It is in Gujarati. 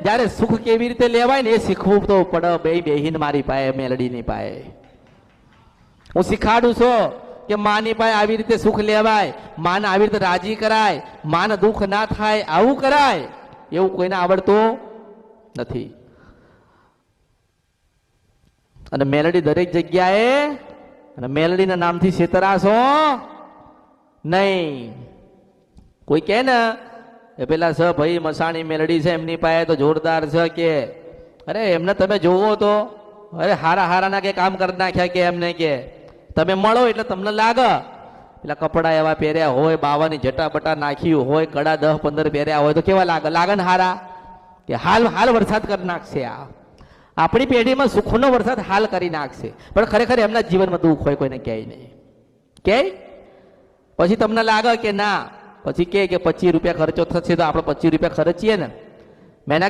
જ્યારે સુખ કેવી રીતે લેવાય ને એ શીખવું તો પડે બેહીન મારી પાસે મેલડીની પાસે. હું શીખાડું છું કે માની પાસે આવી રીતે સુખ લેવાય, માને આવી રીતે રાજી કરાય, માને દુઃખ ના થાય આવું કરાય, એવું કોઈને આવડતું નથી. અને મેલડી દરેક જગ્યાએ, અને મેલડીના નામથી છેતરાશો નહીં. કોઈ કહે ને એ પેલા છે ભાઈ મસાણી મેલડી છે એમની પાસે તો જોરદાર છે, કે અરે એમને તમે જોવો તો અરે હારા હારાના કે કામ કરી નાખ્યા, કે એમને કે તમે મળો એટલે તમને લાગે પેલા કપડા એવા પહેર્યા હોય, બાવાની જટા બટા નાખ્યું હોય, કડા 10-15 પહેર્યા હોય તો કેવા લાગે? લાગે ને હારા, કે હાલ હાલ વરસાદ કરી નાખશે. આ આપણી પેઢીમાં સુખનો વરસાદ હાલ કરી નાખશે, પણ ખરેખર એમના જીવનમાં દુઃખ હોય, કોઈને કહે નહીં. કે પછી તમને લાગે કે ના, પછી કે 25 રૂપિયા ખર્ચો થશે તો આપણે 25 રૂપિયા ખર્ચીએ ને,